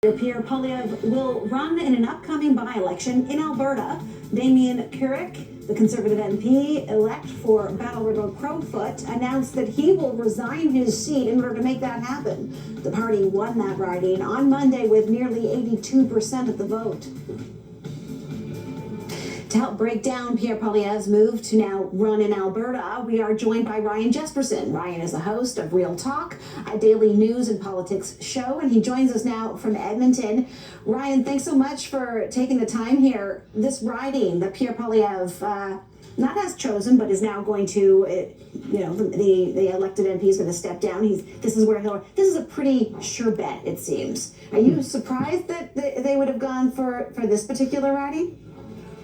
Pierre Poilievre will run in an upcoming by-election in Alberta. Damien Carrick, the Conservative MP-elect for Battle River Crowfoot, announced that he will resign his seat in order to make that happen. The party won that riding on Monday with nearly 82% of the vote. To help break down Pierre Poilievre's move to now run in Alberta, we are joined by Ryan Jesperson. Ryan is the host of Real Talk, a daily news and politics show, and he joins us now from Edmonton. Ryan, thanks so much for taking the time here. This riding that Pierre Poilievre not has chosen, but is now going to, the elected MP is going to step down. This is a pretty sure bet, it seems. Are you surprised that they would have gone for this particular riding?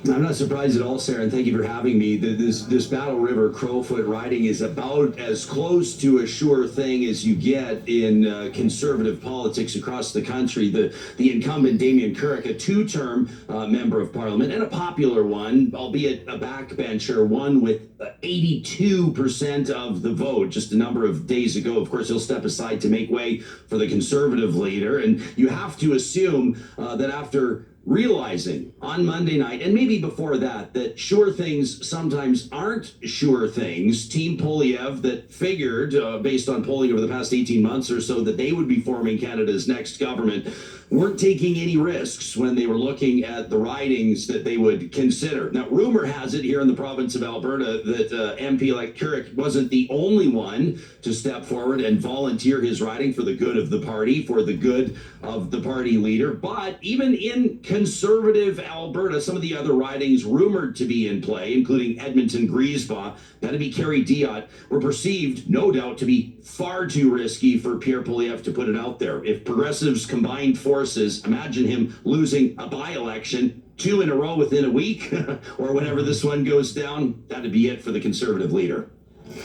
I'm not surprised at all, Sarah, and thank you for having me. This Battle River Crowfoot riding is about as close to a sure thing as you get in conservative politics across the country. The incumbent Damien Carrick, a two-term member of Parliament and a popular one, albeit a backbencher, won with 82% of the vote just a number of days ago. Of course, he'll step aside to make way for the Conservative leader, and you have to assume that after realizing on Monday night, and maybe before that sure things sometimes aren't sure things, Team Poilievre, that figured, based on polling over the past 18 months or so, that they would be forming Canada's next government, weren't taking any risks when they were looking at the ridings that they would consider. Now, rumor has it here in the province of Alberta that MP-elect Carrick wasn't the only one to step forward and volunteer his riding for the good of the party, for the good of the party leader. But even in conservative Alberta, some of the other ridings rumored to be in play, including Edmonton-Griesbach, Pettaby-Carey-Diot, were perceived, no doubt, to be far too risky for Pierre Poilievre to put it out there. If progressives combined forces, imagine him losing a by-election 2 in a row within a week, or whenever this one goes down, that'd be it for the Conservative leader.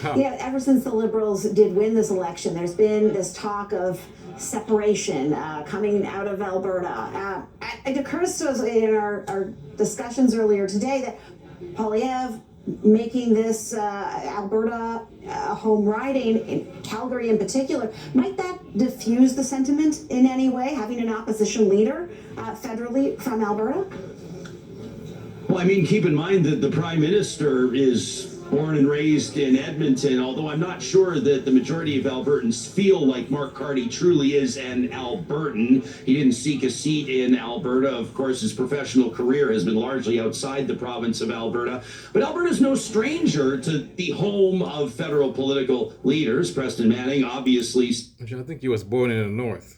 Yeah, ever since the Liberals did win this election, there's been this talk of separation coming out of Alberta. It occurs to us in our discussions earlier today that Poilievre making this Alberta home riding, in Calgary in particular, might that diffuse the sentiment in any way, having an opposition leader federally from Alberta? Well, I mean, keep in mind that the Prime Minister is born and raised in Edmonton, although I'm not sure that the majority of Albertans feel like Mark Carney truly is an Albertan. He didn't seek a seat in Alberta. Of course, his professional career has been largely outside the province of Alberta. But Alberta is no stranger to the home of federal political leaders. Preston Manning, obviously. I think he was born in the north.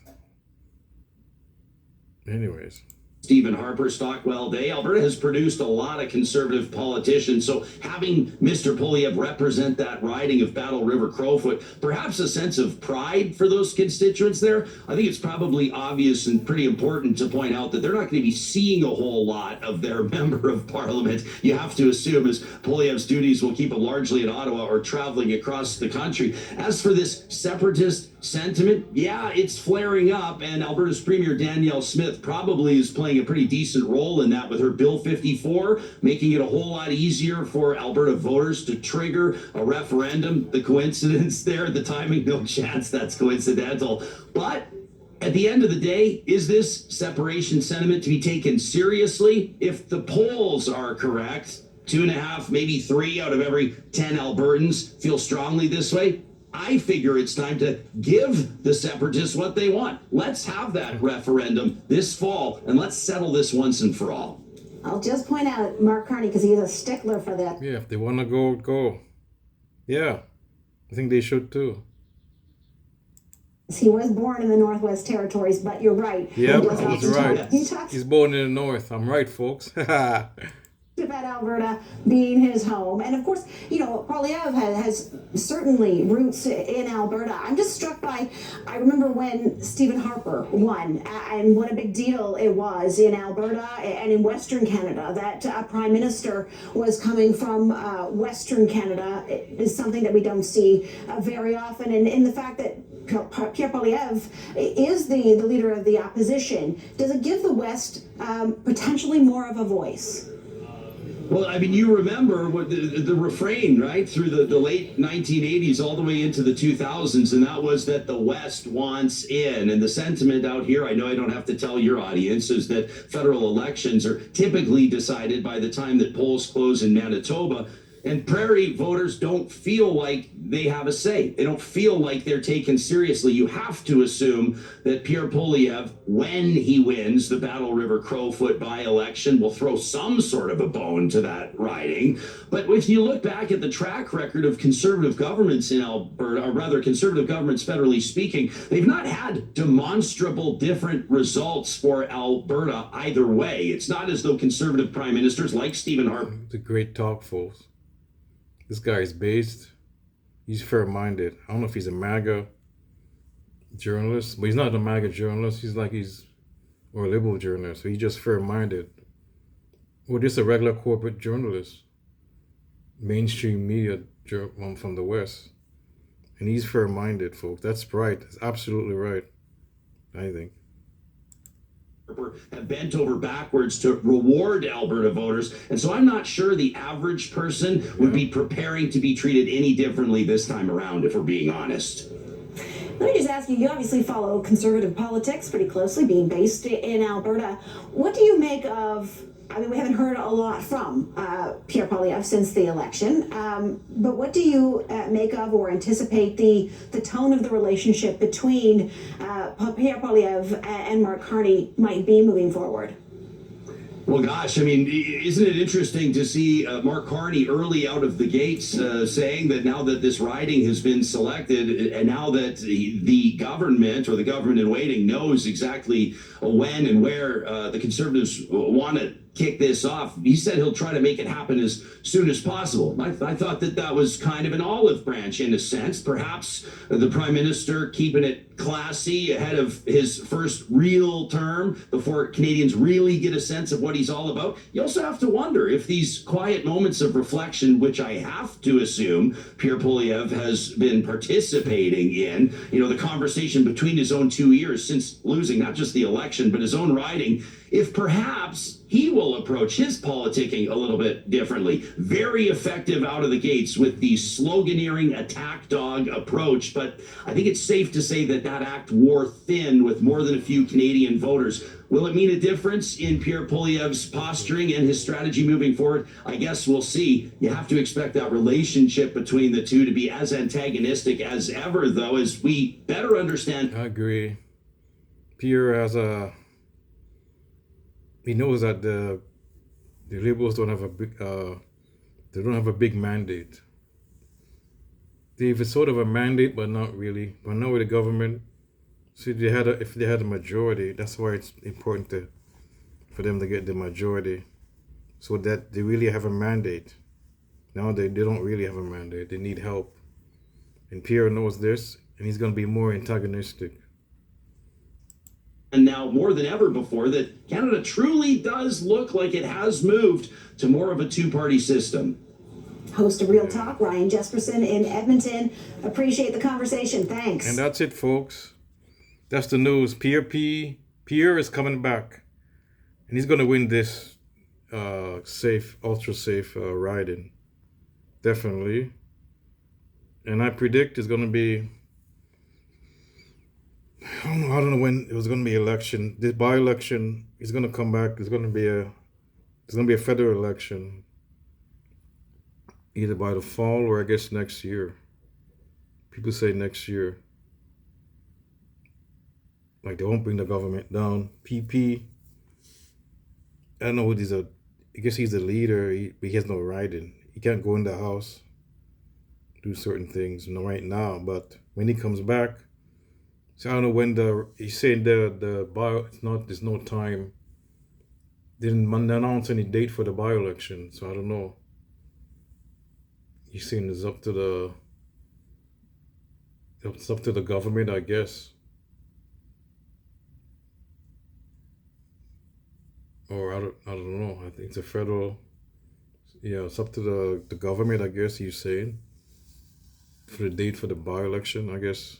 Anyways. Stephen Harper, Stockwell Day. Alberta has produced a lot of conservative politicians, so having Mr. Poilievre represent that riding of Battle River Crowfoot, perhaps a sense of pride for those constituents there. I think it's probably obvious and pretty important to point out that they're not going to be seeing a whole lot of their member of Parliament. You have to assume, as Poilievre's duties will keep him largely in Ottawa or traveling across the country. As for this separatist sentiment, yeah, it's flaring up, and Alberta's Premier Danielle Smith probably is playing a pretty decent role in that with her Bill 54, making it a whole lot easier for Alberta voters to trigger a referendum. The coincidence there, the timing, no chance that's coincidental. But at the end of the day, is this separation sentiment to be taken seriously? If the polls are correct, 2.5, maybe 3 out of every 10 Albertans feel strongly this way, I figure it's time to give the separatists what they want. Let's have that referendum this fall, and let's settle this once and for all. I'll just point out Mark Carney, because he's a stickler for that. Yeah, if they want to go, go. Yeah, I think they should too. He was born in the Northwest Territories, but you're right. Yeah, that's right. He He's born in the north. I'm right, folks. About Alberta being his home. And of course, Poilievre has certainly roots in Alberta. I'm just struck by, I remember when Stephen Harper won, and what a big deal it was in Alberta and in Western Canada that a Prime Minister was coming from Western Canada. It is something that we don't see very often. And in the fact that Pierre Poilievre is the leader of the opposition, does it give the West potentially more of a voice? Well, I mean, you remember what the refrain, right, through the late 1980s all the way into the 2000s, and that was that the West wants in. And the sentiment out here, I know I don't have to tell your audience, is that federal elections are typically decided by the time that polls close in Manitoba. And prairie voters don't feel like they have a say. They don't feel like they're taken seriously. You have to assume that Pierre Poilievre, when he wins the Battle River Crowfoot by-election, will throw some sort of a bone to that riding. But if you look back at the track record of conservative governments in Alberta, or rather conservative governments federally speaking, they've not had demonstrable different results for Alberta either way. It's not as though conservative prime ministers like Stephen Harper. It's a great talk, folks. This guy is based. He's fair-minded. I don't know if he's a MAGA journalist, but he's not a MAGA journalist. He's or a liberal journalist. So he's just fair-minded. Or just a regular corporate journalist, mainstream media from the West, and he's fair-minded, folks. That's right. That's absolutely right, I think. Have bent over backwards to reward Alberta voters. And so I'm not sure the average person would be preparing to be treated any differently this time around, if we're being honest. Let me just ask you, you obviously follow conservative politics pretty closely, being based in Alberta. What do you make of, I mean, we haven't heard a lot from Pierre Poilievre since the election, but what do you make of or anticipate the tone of the relationship between Pierre Poilievre and Mark Carney might be moving forward? Well, gosh, I mean, isn't it interesting to see Mark Carney early out of the gates saying that now that this riding has been selected and now that the government or the government in waiting knows exactly when and where the Conservatives want to kick this off, he said he'll try to make it happen as soon as possible. I thought that was kind of an olive branch in a sense. Perhaps the Prime Minister keeping it classy ahead of his first real term before Canadians really get a sense of what he's all about. You also have to wonder if these quiet moments of reflection, which I have to assume Pierre Poilievre has been participating in, the conversation between his own 2 years since losing not just the election, but his own riding, if perhaps he will approach his politicking a little bit differently. Very effective out of the gates with the sloganeering attack dog approach, but I think it's safe to say that act wore thin with more than a few Canadian voters. Will it mean a difference in Pierre Poilievre's posturing and his strategy moving forward? I guess we'll see. You have to expect that relationship between the two to be as antagonistic as ever, though, as we better understand. I agree. Pierre has he knows that the Liberals don't have a big mandate. They have a sort of a mandate, but not really. But now with the government, see, if they had a majority, that's why it's important for them to get the majority, so that they really have a mandate. Now they don't really have a mandate. They need help, and Pierre knows this, and he's going to be more antagonistic. And now more than ever before, that Canada truly does look like it has moved to more of a two-party system. Host of Real Talk, Ryan Jesperson in Edmonton. Appreciate the conversation. Thanks. And that's it, folks. That's the news. Pierre is coming back, and he's going to win this ultra safe riding, definitely. And I predict it's going to be, I don't know when it was going to be election. This by-election is going to come back. It's going to be a federal election, either by the fall or I guess next year. People say next year. Like they won't bring the government down. PP, I don't know what I guess he's the leader, but he has no riding. He can't go in the house, do certain things right now. But when he comes back, so I don't know when he's saying there's no time. They didn't announce any date for the by-election, so I don't know. He's saying it's up to the government, I guess. Or I don't know. I think it's a federal. Yeah, it's up to the government, I guess he's saying, for the date for the by-election, I guess.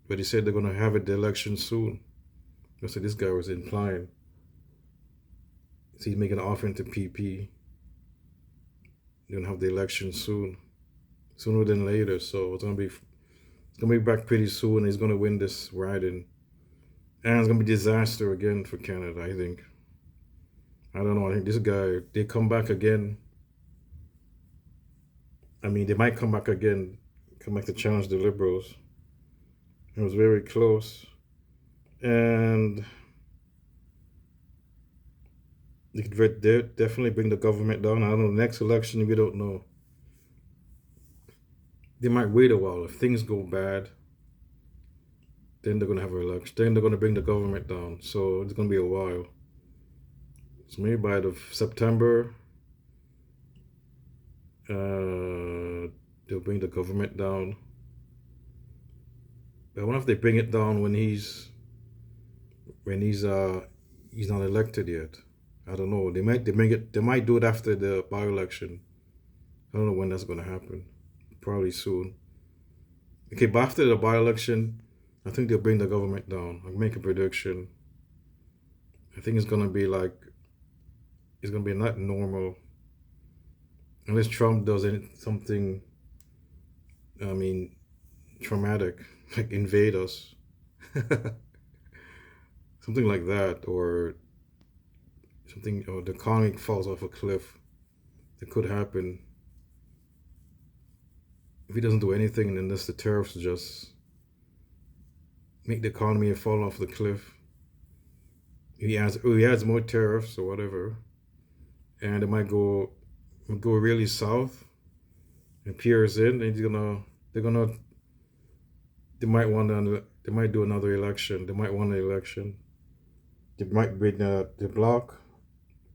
But he said they're going to have the election soon. That's what this guy was implying. So he's making an offer to PP. They're gonna have the election soon, sooner than later. So it's gonna be back pretty soon. He's gonna win this riding, and it's gonna be disaster again for Canada. I think. I don't know. I think this guy, they come back again. I mean, they might come back again, come back to challenge the Liberals. It was very close, and they could definitely bring the government down. I don't know. Next election, we don't know. They might wait a while. If things go bad, then they're gonna have an election. Then they're gonna bring the government down. So it's gonna be a while. So maybe by the September, they'll bring the government down. But I wonder if they bring it down when he's not elected yet. I don't know. They might do it after the by-election. I don't know when that's gonna happen. Probably soon. Okay, but after the by-election, I think they'll bring the government down. I'll make a prediction. I think it's gonna be not normal. Unless Trump does something, I mean, traumatic, like invade us. Something like that, or the economy falls off a cliff. That could happen. If he doesn't do anything, and then the tariffs just make the economy fall off the cliff. He adds more tariffs or whatever, and it might go really south. And Pierre's in, and they might do another election. They might want an election. They might bring the bloc,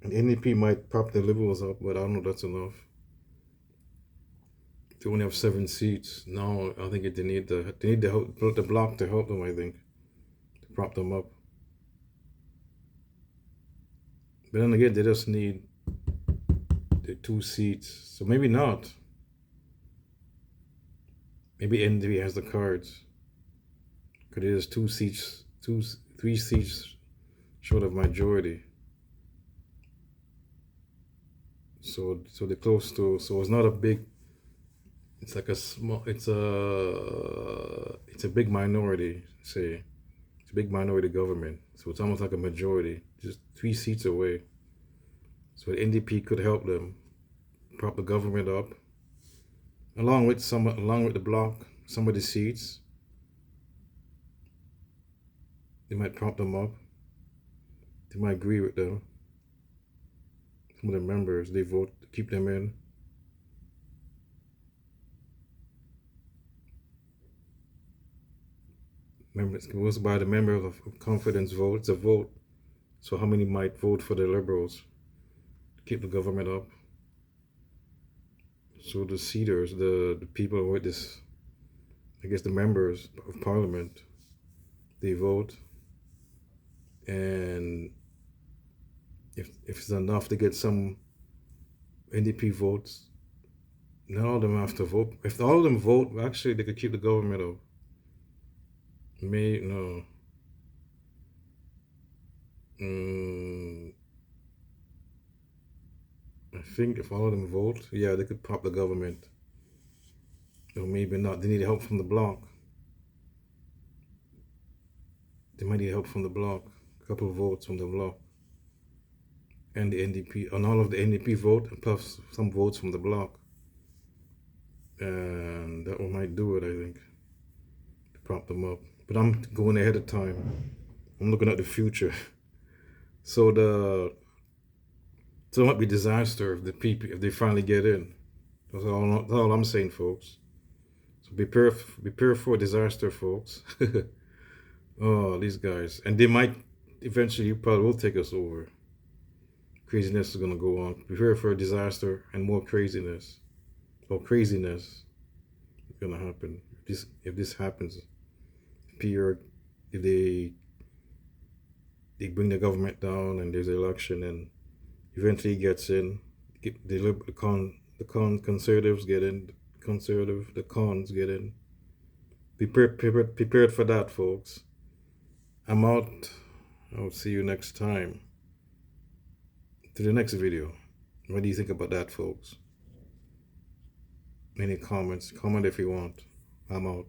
and NDP might prop the Liberals up, but I don't know if that's enough. They only have 7 seats. Now I think they need the bloc to help them, I think, to prop them up. But then again, they just need the 2 seats. So maybe not. Maybe NDP has the cards. Because it is 3 seats short of majority. So they're close to. So it's not a big. It's like it's a big minority. Say, it's a big minority government. So it's almost like a majority, just 3 seats away. So the NDP could help them prop the government up, along with the bloc, some of the seats. They might prop them up. They might agree with them. Some of the members, they vote to keep them in. Members, it goes by the member of confidence vote. It's a vote. So how many might vote for the Liberals to keep the government up? So the seaters, the people with this, I guess the members of parliament, they vote. And if it's enough to get some NDP votes, not all of them have to vote. If all of them vote, actually they could keep the government up. No. I think if all of them vote, yeah, they could prop the government. Or maybe not. They need help from the bloc. They might need help from the bloc. A couple of votes from the bloc. And the NDP. And all of the NDP vote, and plus some votes from the bloc. And that one might do it, I think. To prop them up. But I'm going ahead of time. I'm looking at the future. So it might be disaster if they finally get in. That's all I'm saying, folks. So be prepared for disaster, folks. Oh, these guys. And they might eventually probably will take us over. Craziness is gonna go on. Prepare for a disaster and more craziness. Or craziness is gonna happen. If this happens. If they bring the government down and there's an election and eventually gets in, the conservatives get in, the cons get in. Be prepared for that, folks. I'm out. I'll see you next time. to the next video. What do you think about that, folks? Any comments? Comment if you want. I'm out.